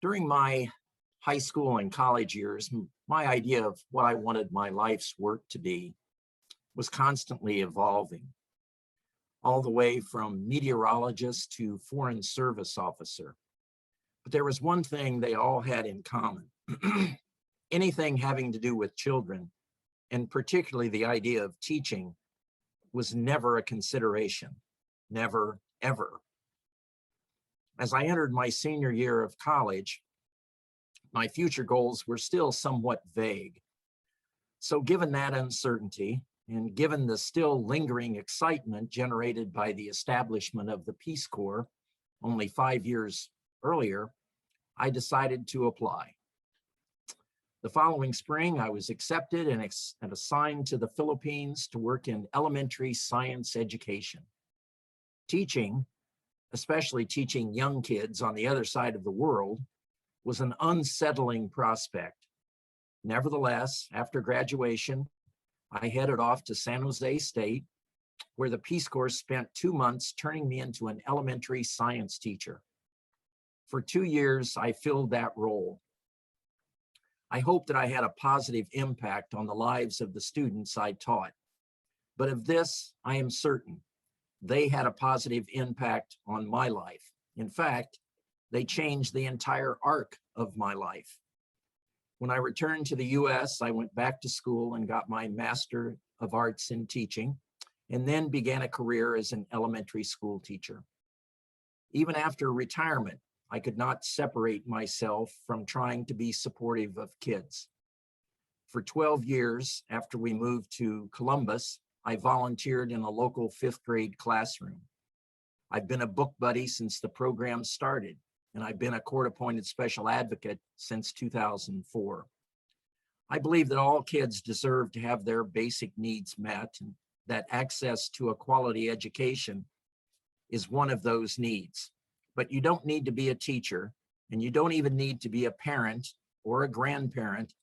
During my high school and college years, my idea of what I wanted my life's work to be was constantly evolving, all the way from meteorologist to foreign service officer. But there was one thing they all had in common. Anything having to do with children, and particularly the idea of teaching, was never a consideration. Never, ever. As I entered my senior year of college, my future goals were still somewhat vague. So given that uncertainty, and given the still lingering excitement generated by the establishment of the Peace Corps only 5 years earlier, I decided to apply. The following spring, I was accepted and assigned to the Philippines to work in elementary science education. Teaching, especially teaching young kids on the other side of the world, was an unsettling prospect. Nevertheless, after graduation, I headed off to San Jose State, where the Peace Corps spent 2 months turning me into an elementary science teacher. For 2 years, I filled that role. I hoped that I had a positive impact on the lives of the students I taught. But of this, I am certain. They had a positive impact on my life. In fact, they changed the entire arc of my life. When I returned to the US, I went back to school and got my Master of Arts in Teaching, and then began a career as an elementary school teacher. Even after retirement, I could not separate myself from trying to be supportive of kids. For 12 years after we moved to Columbus, I volunteered in a local 5th grade classroom. I've been a book buddy since the program started, and I've been a court-appointed special advocate since 2004. I believe that all kids deserve to have their basic needs met, and that access to a quality education is one of those needs. But you don't need to be a teacher, and you don't even need to be a parent or a grandparent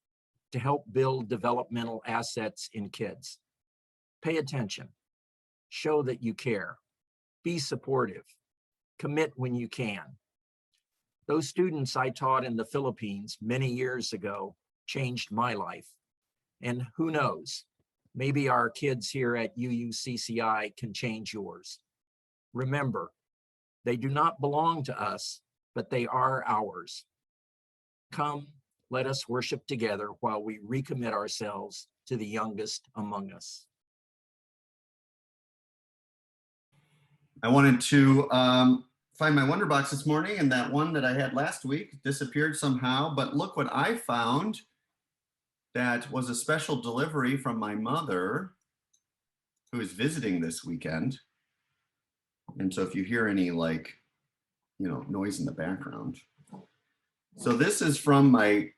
to help build developmental assets in kids. Pay attention, show that you care, be supportive, commit when you can. Those students I taught in the Philippines many years ago changed my life. And who knows, maybe our kids here at UUCCI can change yours. Remember, they do not belong to us, but they are ours. Come, let us worship together while we recommit ourselves to the youngest among us. I wanted to find my Wonder Box this morning, and that one that I had last week disappeared somehow, but look what I found. That was a special delivery from my mother, who is visiting this weekend. And so if you hear any noise in the background. So this is from my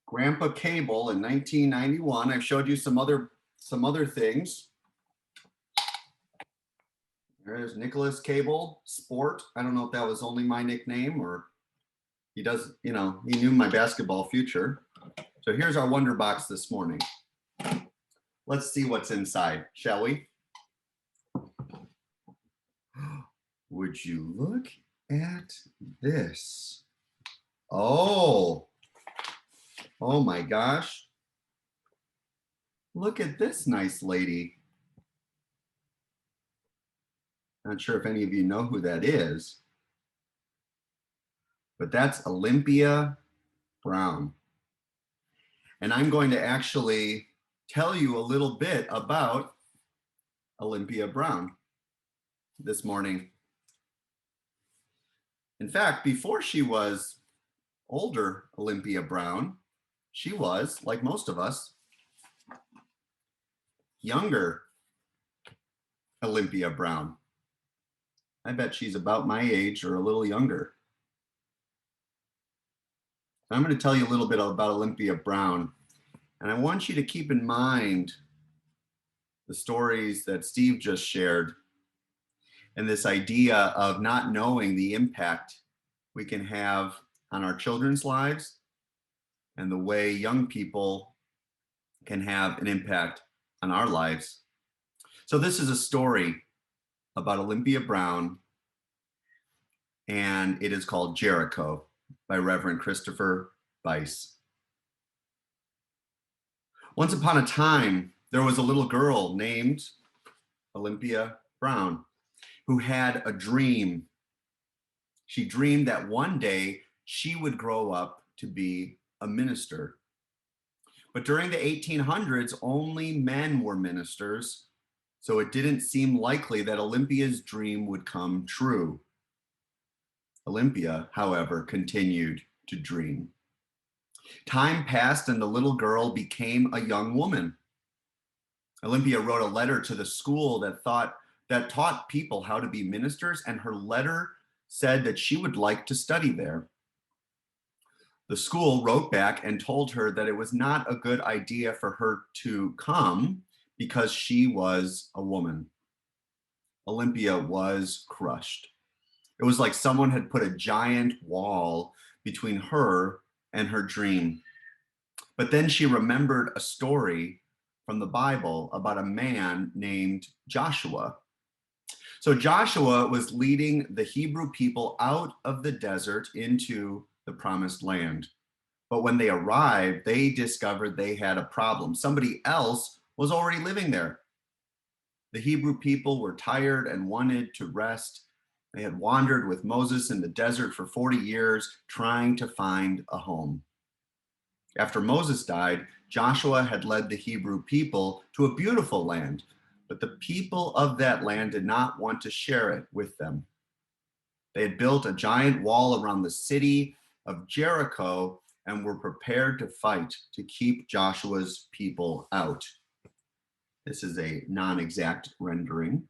grandpa Cable in 1991. I've showed you some other things. There's Nicholas Cable, Sport. I don't know if that was only my nickname or he knew my basketball future. So here's our Wonder Box this morning. Let's see what's inside, shall we? Would you look at this? Oh my gosh. Look at this nice lady. Not sure if any of you know who that is, but that's Olympia Brown. And I'm going to actually tell you a little bit about Olympia Brown this morning. In fact, before she was older Olympia Brown, she was, like most of us, younger Olympia Brown. I bet she's about my age or a little younger. I'm going to tell you a little bit about Olympia Brown, and I want you to keep in mind the stories that Steve just shared and this idea of not knowing the impact we can have on our children's lives and the way young people can have an impact on our lives. So this is a story about Olympia Brown, and it is called Jericho. by Reverend Christopher Bice. Once upon a time, there was a little girl named Olympia Brown who had a dream. She dreamed that one day she would grow up to be a minister. But during the 1800s, only men were ministers, so it didn't seem likely that Olympia's dream would come true. Olympia, however, continued to dream. Time passed and the little girl became a young woman. Olympia wrote a letter to the school that taught people how to be ministers, and her letter said that she would like to study there. The school wrote back and told her that it was not a good idea for her to come because she was a woman. Olympia was crushed. It was like someone had put a giant wall between her and her dream. But then she remembered a story from the Bible about a man named Joshua. So Joshua was leading the Hebrew people out of the desert into the promised land. But when they arrived, they discovered they had a problem. Somebody else was already living there. The Hebrew people were tired and wanted to rest. They had wandered with Moses in the desert for 40 years, trying to find a home. After Moses died, Joshua had led the Hebrew people to a beautiful land, but the people of that land did not want to share it with them. They had built a giant wall around the city of Jericho and were prepared to fight to keep Joshua's people out. This is a non-exact rendering.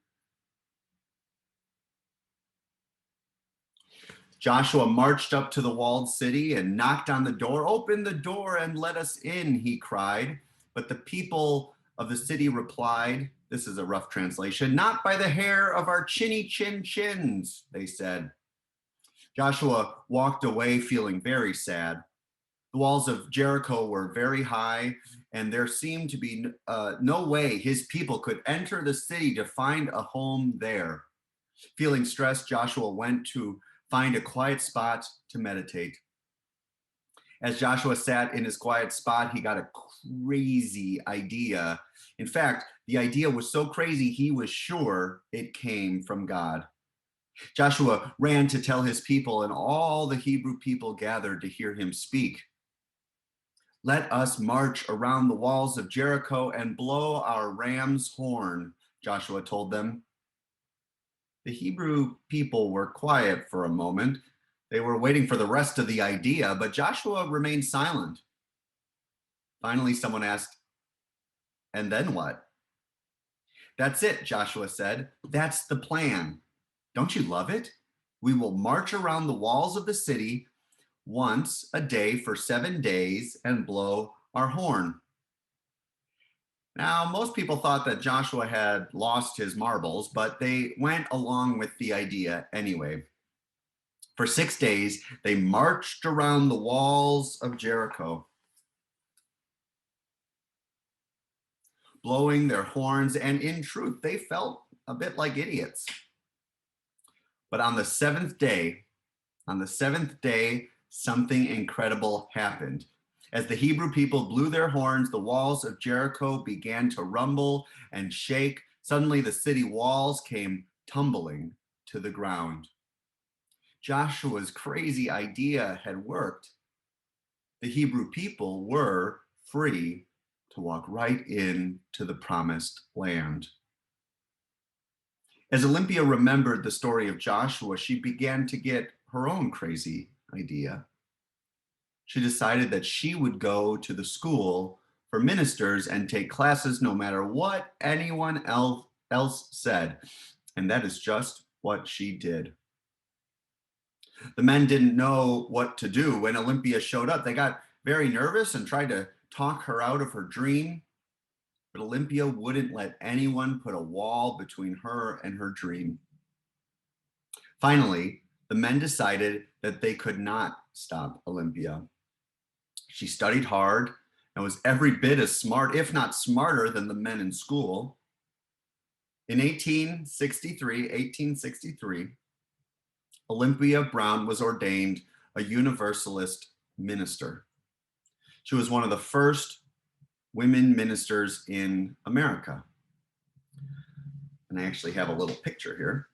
Joshua marched up to the walled city and knocked on the door. "Open the door and let us in," he cried. But the people of the city replied, this is a rough translation, "Not by the hair of our chinny chin chins," they said. Joshua walked away feeling very sad. The walls of Jericho were very high, and there seemed to be no way his people could enter the city to find a home there. Feeling stressed, Joshua went to find a quiet spot to meditate. As Joshua sat in his quiet spot, he got a crazy idea. In fact, the idea was so crazy, he was sure it came from God. Joshua ran to tell his people, and all the Hebrew people gathered to hear him speak. "Let us march around the walls of Jericho and blow our ram's horn," Joshua told them. The Hebrew people were quiet for a moment. They were waiting for the rest of the idea, but Joshua remained silent. Finally, someone asked, "And then what?" "That's it," Joshua said. "That's the plan. Don't you love it? We will march around the walls of the city once a day for 7 days and blow our horn." Now, most people thought that Joshua had lost his marbles, but they went along with the idea anyway. For 6 days, they marched around the walls of Jericho, blowing their horns, and in truth, they felt a bit like idiots. But on the seventh day, something incredible happened. As the Hebrew people blew their horns, the walls of Jericho began to rumble and shake. Suddenly, the city walls came tumbling to the ground. Joshua's crazy idea had worked. The Hebrew people were free to walk right into the promised land. As Olympia remembered the story of Joshua, she began to get her own crazy idea. She decided that she would go to the school for ministers and take classes no matter what anyone else said. And that is just what she did. The men didn't know what to do when Olympia showed up. They got very nervous and tried to talk her out of her dream. But Olympia wouldn't let anyone put a wall between her and her dream. Finally, the men decided that they could not stop Olympia. She studied hard and was every bit as smart, if not smarter, than the men in school. In 1863, Olympia Brown was ordained a Universalist minister. She was one of the first women ministers in America. And I actually have a little picture here.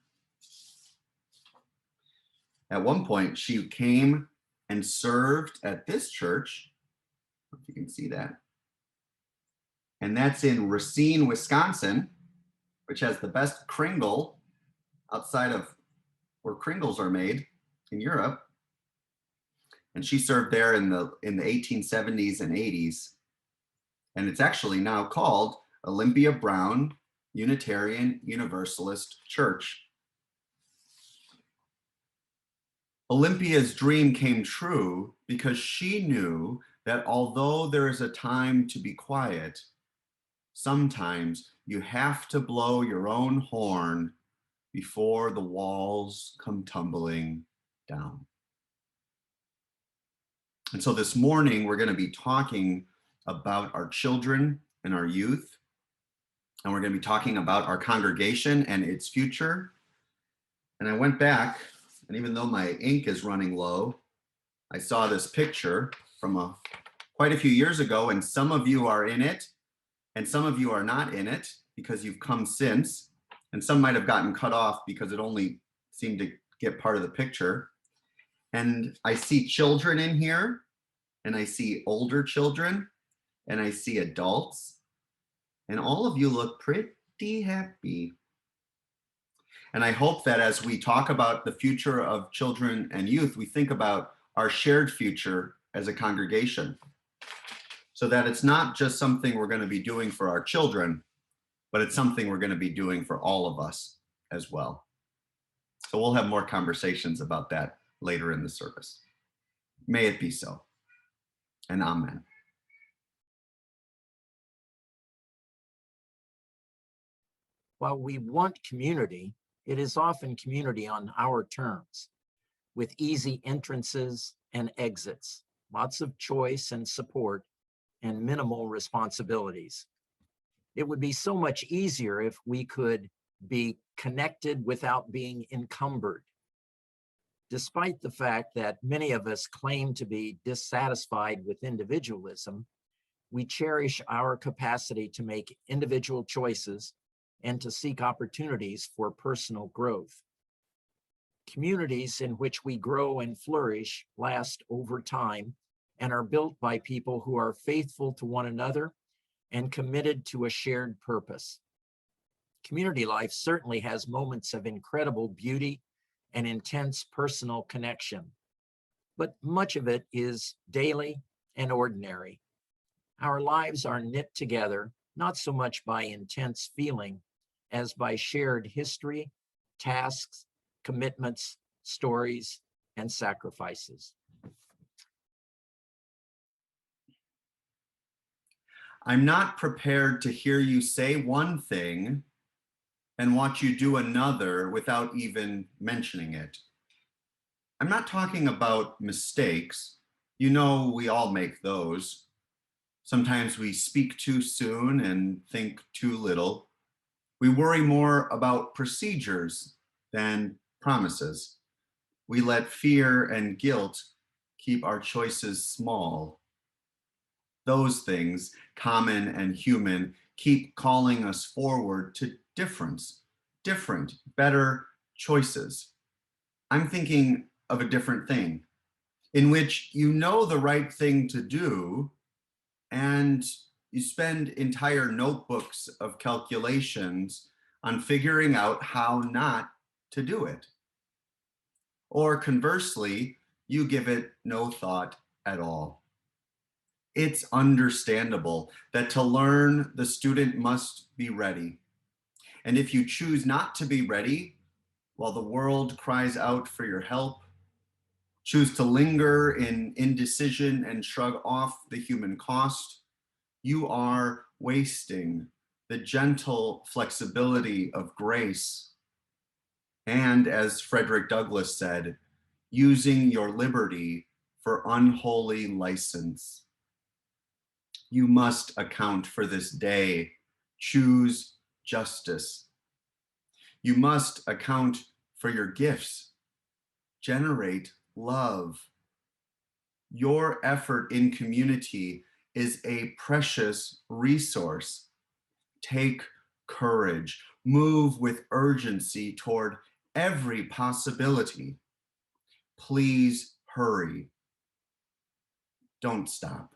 At one point, she came and served at this church. I don't know if you can see that. And that's in Racine, Wisconsin, which has the best Kringle outside of where Kringles are made in Europe. And she served there in the 1870s and 80s. And it's actually now called Olympia Brown Unitarian Universalist Church. Olympia's dream came true because she knew that although there is a time to be quiet, sometimes you have to blow your own horn before the walls come tumbling down. And so this morning, we're going to be talking about our children and our youth. And we're going to be talking about our congregation and its future. And I went back, and even though my ink is running low, I saw this picture from quite a few years ago, and some of you are in it, and some of you are not in it because you've come since, and some might have gotten cut off because it only seemed to get part of the picture. And I see children in here, and I see older children, and I see adults, and all of you look pretty happy. And I hope that as we talk about the future of children and youth, we think about our shared future as a congregation, so that it's not just something we're going to be doing for our children, but it's something we're going to be doing for all of us as well. So we'll have more conversations about that later in the service. May it be so. And amen. While we want community, it is often community on our terms, with easy entrances and exits, lots of choice and support, and minimal responsibilities. It would be so much easier if we could be connected without being encumbered. Despite the fact that many of us claim to be dissatisfied with individualism, we cherish our capacity to make individual choices and to seek opportunities for personal growth. Communities in which we grow and flourish last over time and are built by people who are faithful to one another and committed to a shared purpose. Community life certainly has moments of incredible beauty and intense personal connection, but much of it is daily and ordinary. Our lives are knit together, not so much by intense feeling as by shared history, tasks, commitments, stories, and sacrifices. I'm not prepared to hear you say one thing and watch you do another without even mentioning it. I'm not talking about mistakes. You know, we all make those. Sometimes we speak too soon and think too little. We worry more about procedures than promises. We let fear and guilt keep our choices small. Those things, common and human, keep calling us forward to different, better choices. I'm thinking of a different thing in which you know the right thing to do and you spend entire notebooks of calculations on figuring out how not to do it. Or conversely, you give it no thought at all. It's understandable that to learn, the student must be ready. And if you choose not to be ready while the world cries out for your help, choose to linger in indecision and shrug off the human cost, you are wasting the gentle flexibility of grace. And as Frederick Douglass said, using your liberty for unholy license. You must account for this day. Choose justice. You must account for your gifts. Generate love Your effort in community is a precious resource. Take courage. Move with urgency toward every possibility. Please hurry. Don't stop.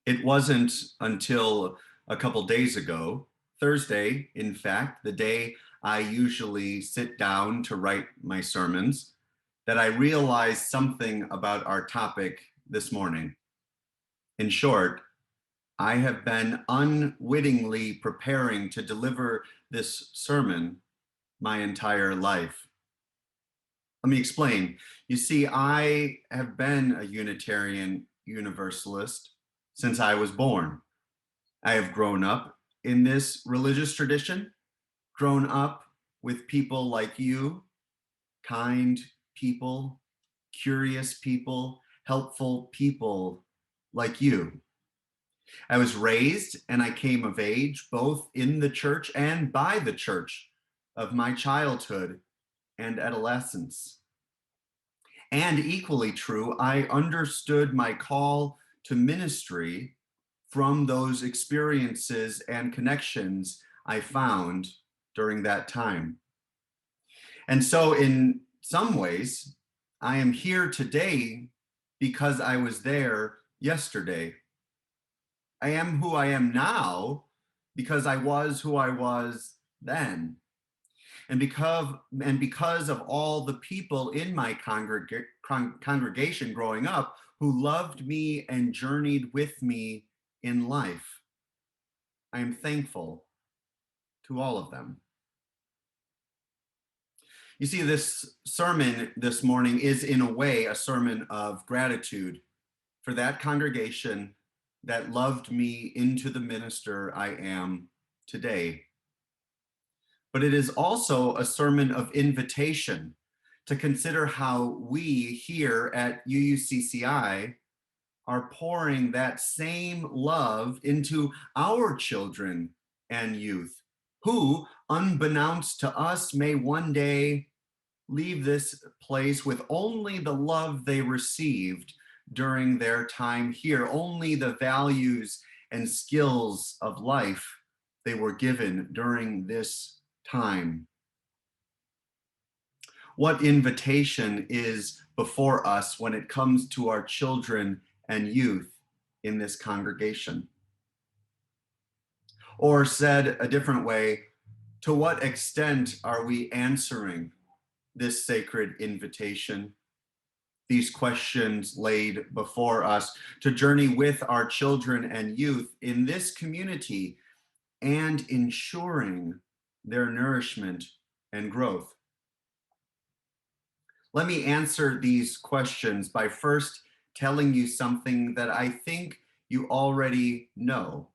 It wasn't until a couple days ago, Thursday, in fact, the day I usually sit down to write my sermons, that I realized something about our topic this morning. In short, I have been unwittingly preparing to deliver this sermon my entire life. Let me explain. You see, I have been a Unitarian Universalist since I was born. I have grown up in this religious tradition, grown up with people like you, kind people, curious people, helpful people like you. I was raised and I came of age both in the church and by the church of my childhood and adolescence. And equally true, I understood my call to ministry from those experiences and connections I found during that time. And so, in some ways, I am here today because I was there yesterday. I am who I am now because I was who I was then. And because of all the people in my congregation growing up who loved me and journeyed with me in life, I am thankful to all of them. You see, this sermon this morning is, in a way, a sermon of gratitude for that congregation that loved me into the minister I am today. But it is also a sermon of invitation to consider how we here at UUCCI are pouring that same love into our children and youth, who, unbeknownst to us, may one day leave this place with only the love they received during their time here, only the values and skills of life they were given during this time. What invitation is before us when it comes to our children and youth in this congregation? Or said a different way, to what extent are we answering this sacred invitation? These questions laid before us to journey with our children and youth in this community and ensuring their nourishment and growth. Let me answer these questions by first telling you something that I think you already know.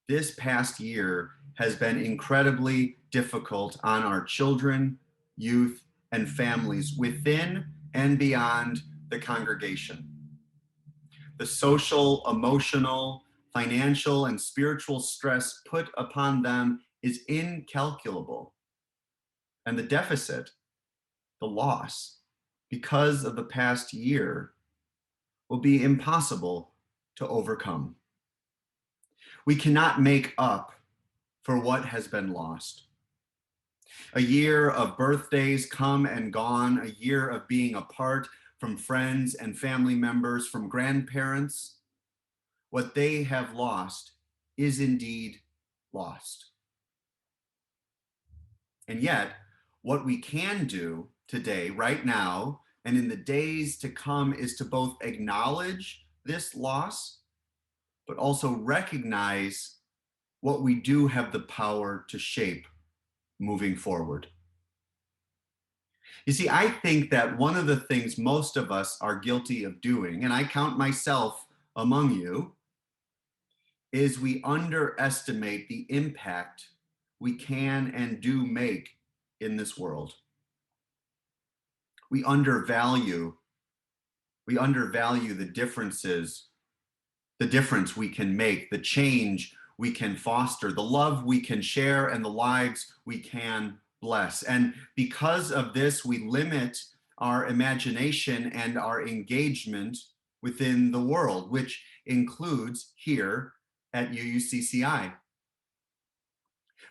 This past year has been incredibly difficult on our children, youth, and families within and beyond the congregation. The social, emotional, financial, and spiritual stress put upon them is incalculable. And the deficit, the loss, because of the past year, will be impossible to overcome. We cannot make up for what has been lost. A year of birthdays come and gone, a year of being apart from friends and family members, from grandparents. What they have lost is indeed lost. And yet, what we can do today, right now, and in the days to come is to both acknowledge this loss, but also recognize what we do have the power to shape moving forward. You see, I think that one of the things most of us are guilty of doing, and I count myself among you, is we underestimate the impact we can and do make in this world. We undervalue the differences, the difference we can make, the change we can foster, the love we can share, and the lives we can bless. And because of this, we limit our imagination and our engagement within the world, which includes here at UUCCI.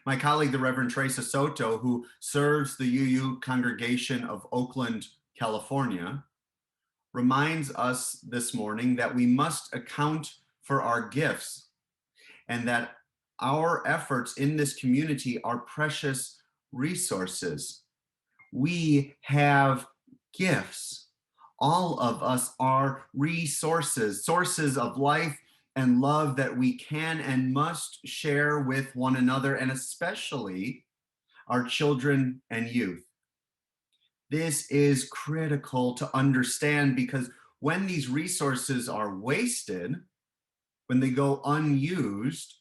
My colleague, the Reverend Teresa Soto, who serves the UU congregation of Oakland, California, reminds us this morning that we must account for our gifts and that our efforts in this community are precious resources. We have gifts. All of us are resources, sources of life and love that we can and must share with one another, and especially our children and youth. This is critical to understand because when these resources are wasted, when they go unused,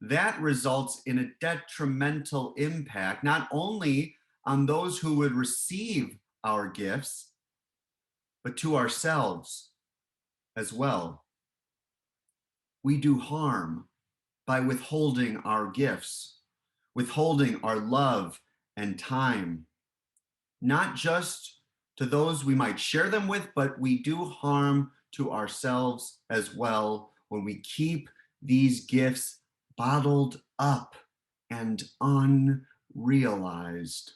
that results in a detrimental impact, not only on those who would receive our gifts, but to ourselves as well. We do harm by withholding our gifts, withholding our love and time, not just to those we might share them with, but we do harm to ourselves as well when we keep these gifts bottled up and unrealized.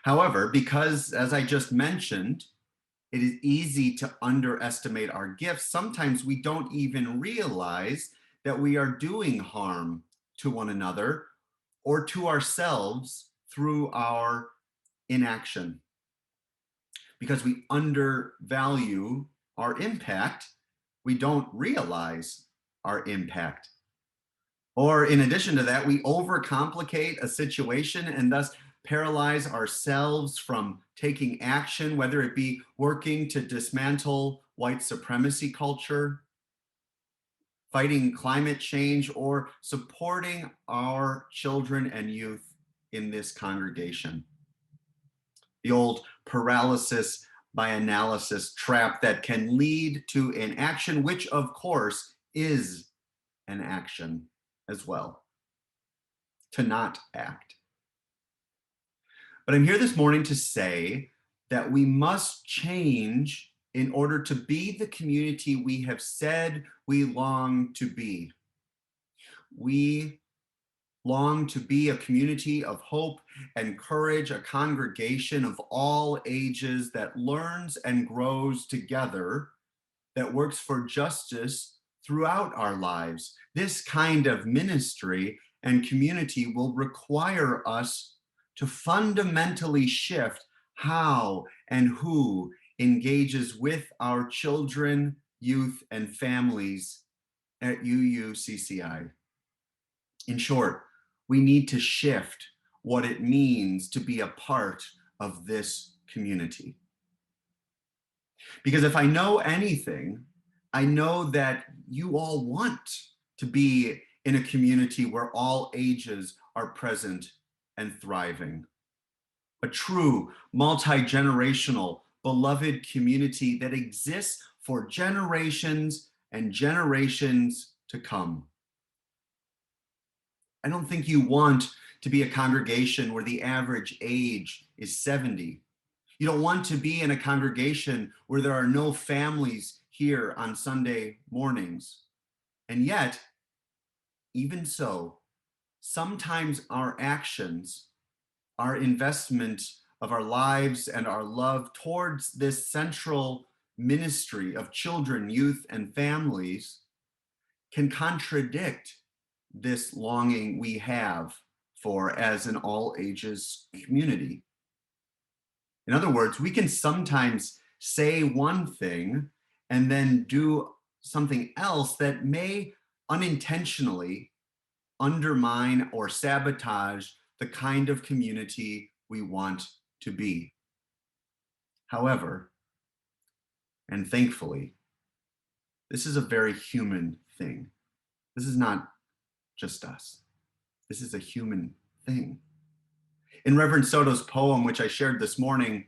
However, because as I just mentioned, it is easy to underestimate our gifts, sometimes we don't even realize that we are doing harm to one another or to ourselves through our inaction. Because we undervalue our impact, we don't realize our impact. Or in addition to that, we overcomplicate a situation and thus paralyze ourselves from taking action, whether it be working to dismantle white supremacy culture, fighting climate change, or supporting our children and youth in this congregation. The old paralysis by analysis trap that can lead to inaction, which of course is an action as well, to not act. But I'm here this morning to say that we must change in order to be the community we have said we long to be. We long to be a community of hope and courage, a congregation of all ages that learns and grows together, that works for justice throughout our lives. This kind of ministry and community will require us to fundamentally shift how and who engages with our children, youth, and families at UUCCI. In short, we need to shift what it means to be a part of this community. Because if I know anything, I know that you all want to be in a community where all ages are present and thriving. A true multi-generational, beloved community that exists for generations and generations to come. I don't think you want to be a congregation where the average age is 70. You don't want to be in a congregation where there are no families here on Sunday mornings. And yet, even so, sometimes our actions, our investment of our lives and our love towards this central ministry of children, youth, and families can contradict this longing we have for as an all ages community. In other words, we can sometimes say one thing and then do something else that may unintentionally undermine or sabotage the kind of community we want to be. However, and thankfully, this is a very human thing. This is not just us. This is a human thing. In Reverend Soto's poem, which I shared this morning,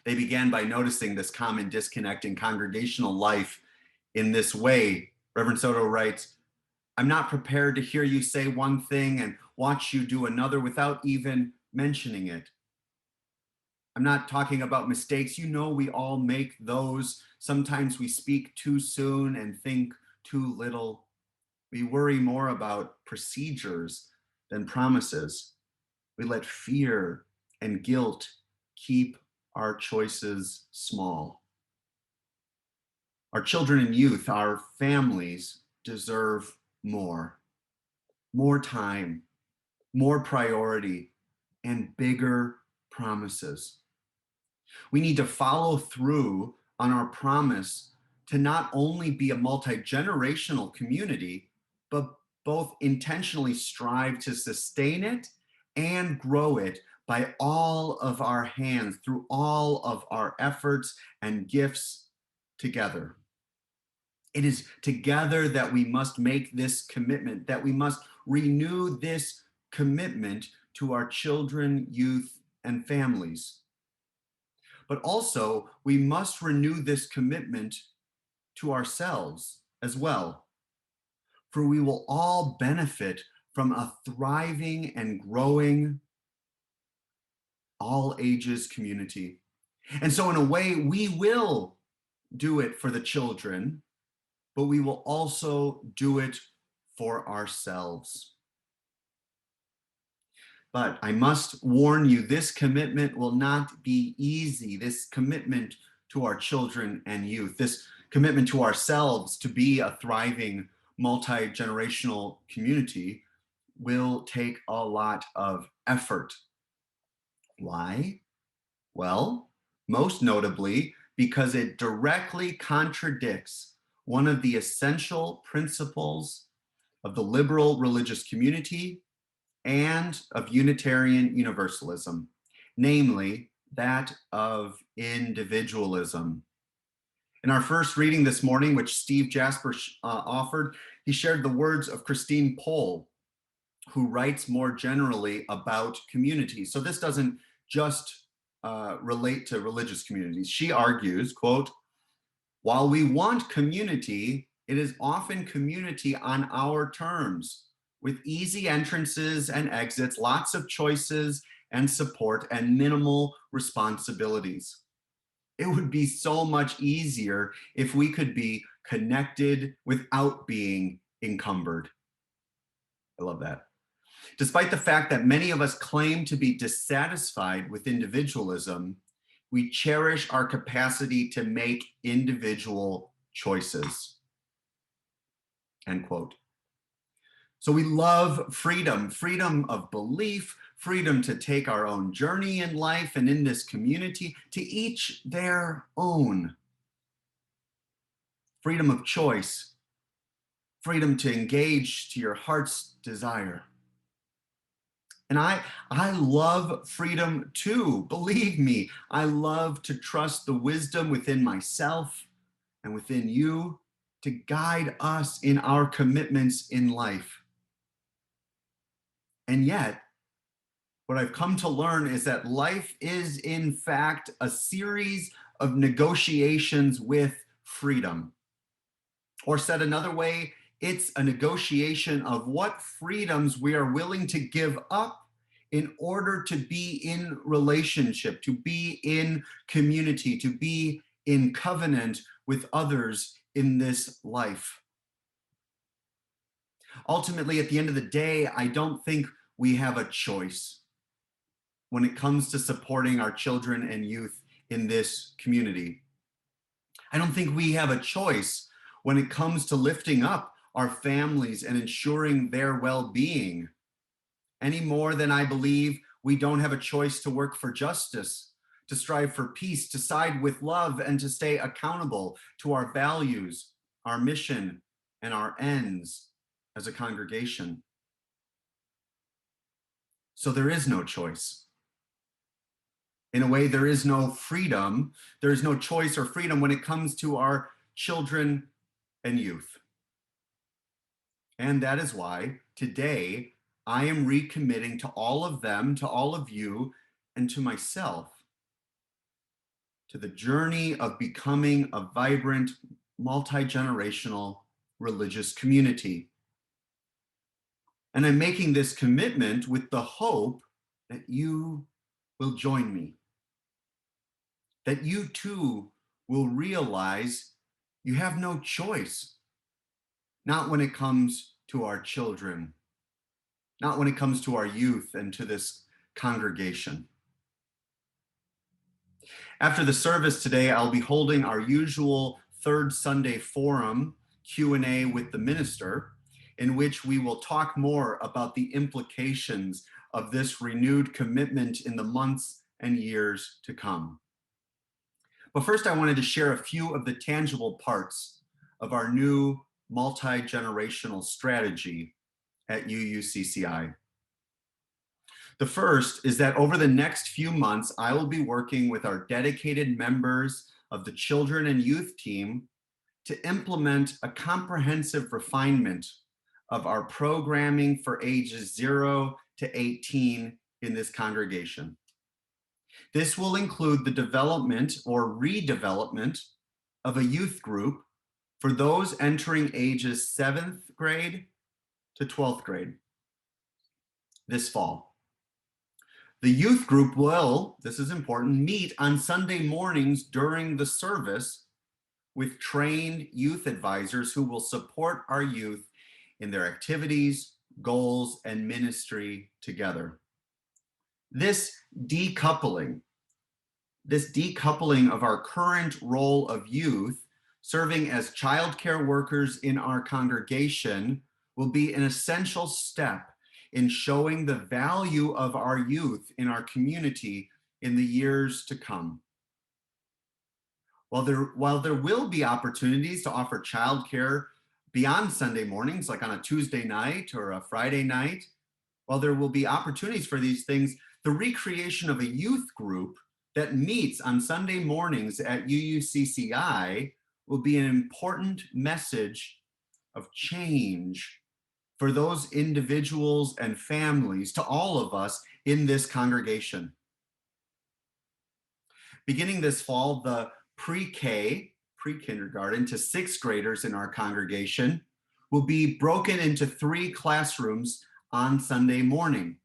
they began by noticing this common disconnect in congregational life in this way. Reverend Soto writes, "I'm not prepared to hear you say one thing and watch you do another without even mentioning it. I'm not talking about mistakes. You know, we all make those. Sometimes we speak too soon and think too little. We worry more about procedures than promises. We let fear and guilt keep our choices small. Our children and youth, our families deserve more, more time, more priority, and bigger promises. We need to follow through on our promise to not only be a multi-generational community, but both intentionally strive to sustain it and grow it by all of our hands, through all of our efforts and gifts together. It is together that we must make this commitment, that we must renew this commitment to our children, youth, and families. But also, we must renew this commitment to ourselves as well, for we will all benefit from a thriving and growing all ages community. And so, in a way, we will do it for the children, but we will also do it for ourselves. But I must warn you, this commitment will not be easy. This commitment to our children and youth, this commitment to ourselves to be a thriving multi-generational community will take a lot of effort. Why? Well, most notably, because it directly contradicts one of the essential principles of the liberal religious community and of Unitarian Universalism, namely that of individualism. In our first reading this morning, which Steve Jasper offered, he shared the words of Christine Pohl, who writes more generally about community. So this doesn't just relate to religious communities. She argues, quote, "While we want community, it is often community on our terms, with easy entrances and exits, lots of choices and support, and minimal responsibilities. It would be so much easier if we could be connected without being encumbered." I love that. Despite the fact that many of us claim to be dissatisfied with individualism, we cherish our capacity to make individual choices. End quote. So we love freedom, freedom of belief, freedom to take our own journey in life and in this community, to each their own. Freedom of choice, freedom to engage to your heart's desire. And I love freedom too. Believe me, I love to trust the wisdom within myself and within you to guide us in our commitments in life. And yet, what I've come to learn is that life is, in fact, a series of negotiations with freedom. Or said another way, it's a negotiation of what freedoms we are willing to give up in order to be in relationship, to be in community, to be in covenant with others in this life. Ultimately, at the end of the day, I don't think we have a choice when it comes to supporting our children and youth in this community. I don't think we have a choice when it comes to lifting up our families and ensuring their well-being, any more than I believe we don't have a choice to work for justice, to strive for peace, to side with love, and to stay accountable to our values, our mission, and our ends as a congregation. So there is no choice. In a way, there is no freedom. There is no choice or freedom when it comes to our children and youth. And that is why today I am recommitting to all of them, to all of you, and to myself, to the journey of becoming a vibrant, multi-generational religious community. And I'm making this commitment with the hope that you will join me, that you too will realize you have no choice, not when it comes to our children, not when it comes to our youth and to this congregation. After the service today, I'll be holding our usual third Sunday forum Q&A with the minister, in which we will talk more about the implications of this renewed commitment in the months and years to come. But first, I wanted to share a few of the tangible parts of our new multi-generational strategy at UUCCI. The first is that over the next few months, I will be working with our dedicated members of the children and youth team to implement a comprehensive refinement of our programming for ages 0 to 18 in this congregation. This will include the development or redevelopment of a youth group for those entering ages 7th grade to 12th grade this fall. The youth group will, this is important, meet on Sunday mornings during the service with trained youth advisors who will support our youth in their activities, goals, and ministry together. This decoupling of our current role of youth serving as childcare workers in our congregation will be an essential step in showing the value of our youth in our community in the years to come. While there will be opportunities to offer childcare beyond Sunday mornings, like on a Tuesday night or a Friday night, while there will be opportunities for these things, the recreation of a youth group that meets on Sunday mornings at UUCCI will be an important message of change for those individuals and families, to all of us in this congregation. Beginning this fall, the pre-kindergarten to 6th graders in our congregation will be broken into 3 classrooms on Sunday morning.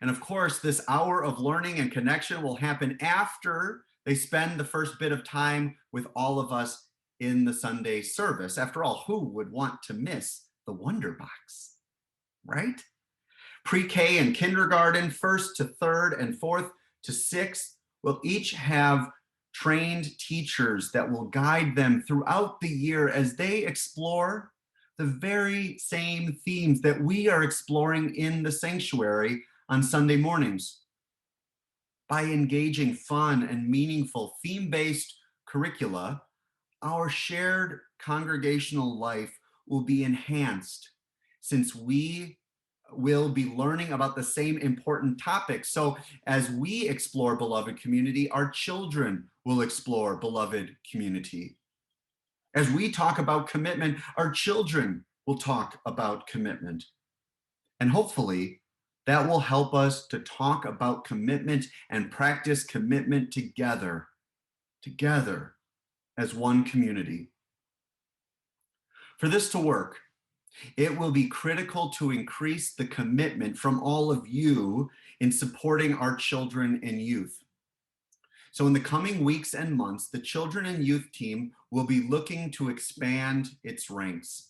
And of course, this hour of learning and connection will happen after they spend the first bit of time with all of us in the Sunday service. After all, who would want to miss the Wonder Box, right? Pre-K and kindergarten, 1st to 3rd and 4th to 6th, will each have trained teachers that will guide them throughout the year as they explore the very same themes that we are exploring in the sanctuary on Sunday mornings. By engaging fun and meaningful theme-based curricula, our shared congregational life will be enhanced since we will be learning about the same important topics. So as we explore beloved community, our children will explore beloved community. As we talk about commitment, our children will talk about commitment. And hopefully that will help us to talk about commitment and practice commitment together as one community. For this to work, it will be critical to increase the commitment from all of you in supporting our children and youth. So in the coming weeks and months, the children and youth team will be looking to expand its ranks,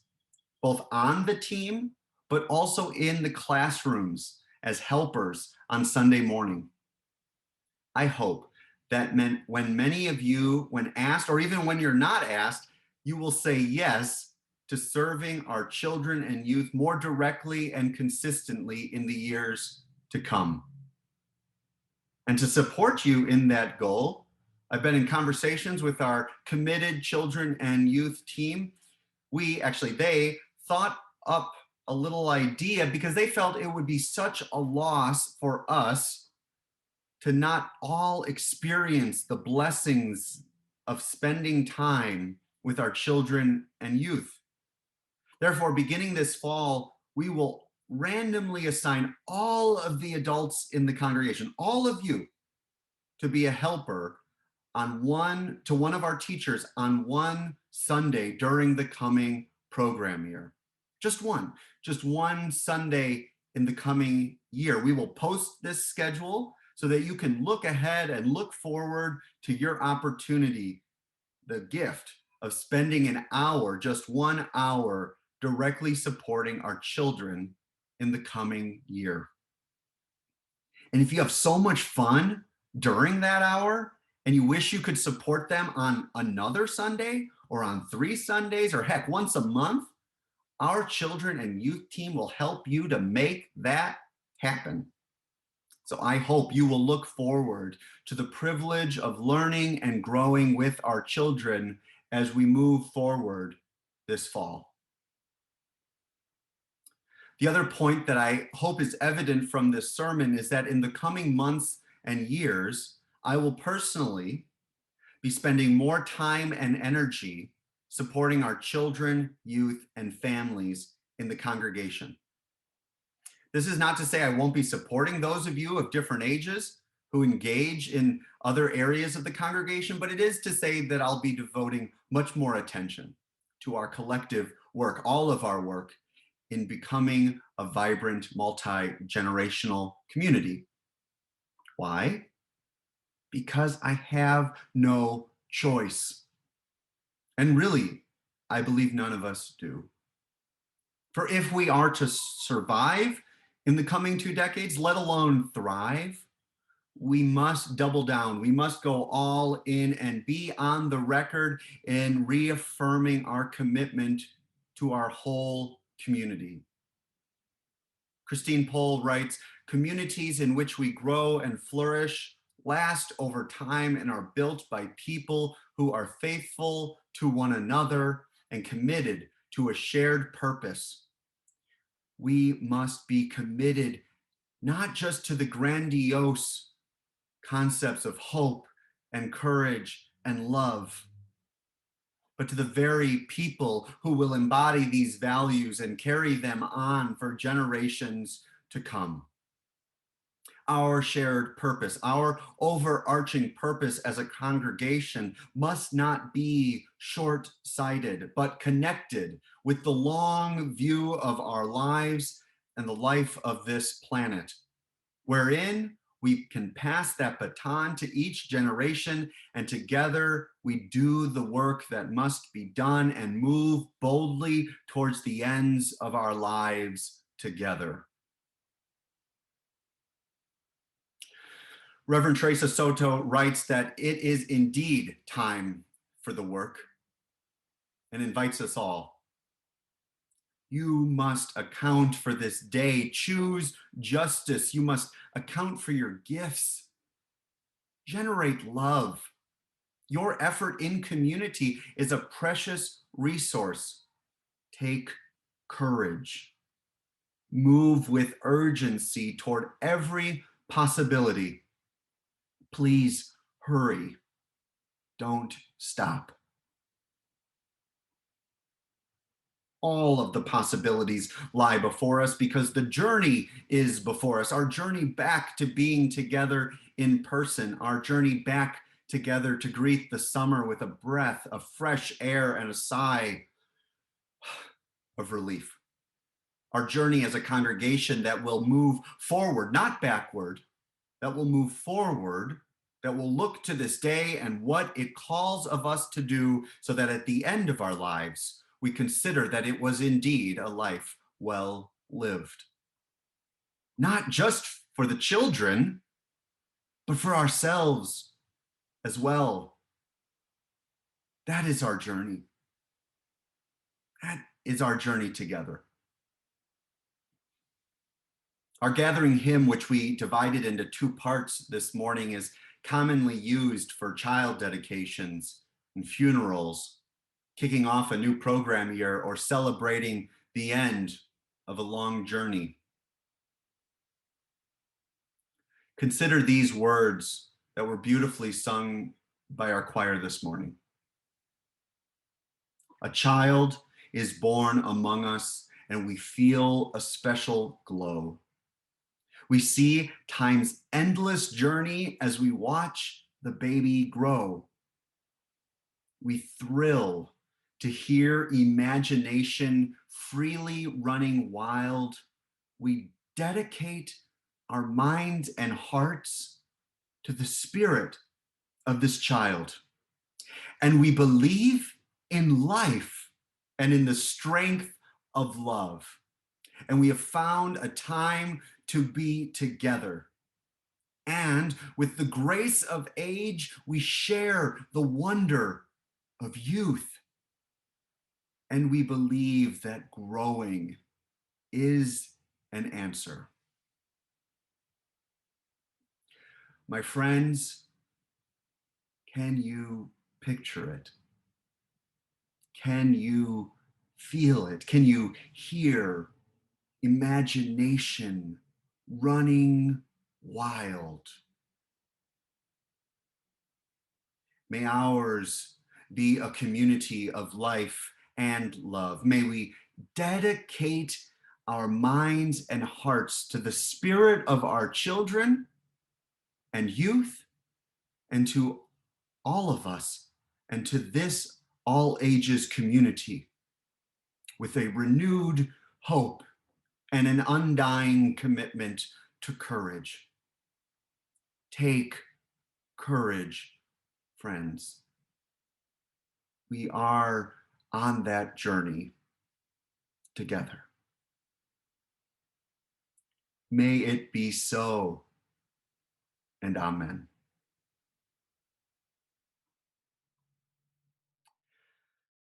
both on the team, but also in the classrooms as helpers on Sunday morning. I hope that when many of you, when asked, or even when you're not asked, you will say yes to serving our children and youth more directly and consistently in the years to come. And to support you in that goal, I've been in conversations with our committed children and youth team. They thought up a little idea because they felt it would be such a loss for us to not all experience the blessings of spending time with our children and youth. Therefore, beginning this fall, we will randomly assign all of the adults in the congregation, all of you, to be a helper to one of our teachers on one Sunday during the coming program year. Just one Sunday in the coming year. We will post this schedule so that you can look ahead and look forward to your opportunity, the gift of spending an hour, just 1 hour, directly supporting our children in the coming year. And if you have so much fun during that hour and you wish you could support them on another Sunday or on 3 Sundays or heck, once a month, our children and youth team will help you to make that happen. So I hope you will look forward to the privilege of learning and growing with our children as we move forward this fall. The other point that I hope is evident from this sermon is that in the coming months and years, I will personally be spending more time and energy supporting our children, youth, and families in the congregation. This is not to say I won't be supporting those of you of different ages who engage in other areas of the congregation, but it is to say that I'll be devoting much more attention to our collective work, all of our work in becoming a vibrant, multi-generational community. Why? Because I have no choice. And really, I believe none of us do. For if we are to survive in the coming 2 decades, let alone thrive, we must double down. We must go all in and be on the record in reaffirming our commitment to our whole community. Christine Pohl writes, communities in which we grow and flourish last over time and are built by people who are faithful to one another and committed to a shared purpose. We must be committed not just to the grandiose concepts of hope and courage and love, but to the very people who will embody these values and carry them on for generations to come. Our shared purpose, our overarching purpose as a congregation must not be short-sighted, but connected with the long view of our lives and the life of this planet, wherein we can pass that baton to each generation, and together we do the work that must be done and move boldly towards the ends of our lives together. Reverend Teresa Soto writes that it is indeed time for the work and invites us all. You must account for this day. Choose justice. You must account for your gifts. Generate love. Your effort in community is a precious resource. Take courage. Move with urgency toward every possibility. Please hurry. Don't stop. All of the possibilities lie before us because the journey is before us. Our journey back to being together in person, our journey back together to greet the summer with a breath of fresh air and a sigh of relief. Our journey as a congregation that will move forward, not backward, that will move forward, that will look to this day and what it calls of us to do so that at the end of our lives, we consider that it was indeed a life well lived. Not just for the children, but for ourselves as well. That is our journey. That is our journey together. Our gathering hymn, which we divided into 2 parts this morning, is commonly used for child dedications and funerals, kicking off a new program year, or celebrating the end of a long journey. Consider these words that were beautifully sung by our choir this morning. A child is born among us, and we feel a special glow. We see time's endless journey as we watch the baby grow. We thrill to hear imagination freely running wild, we dedicate our minds and hearts to the spirit of this child. And we believe in life and in the strength of love. And we have found a time to be together. And with the grace of age, we share the wonder of youth. And we believe that growing is an answer. My friends, can you picture it? Can you feel it? Can you hear imagination running wild? May ours be a community of life and love. May we dedicate our minds and hearts to the spirit of our children and youth, and to all of us, and to this all ages community with a renewed hope and an undying commitment to courage. Take courage, friends. We are on that journey together. May it be so, and amen.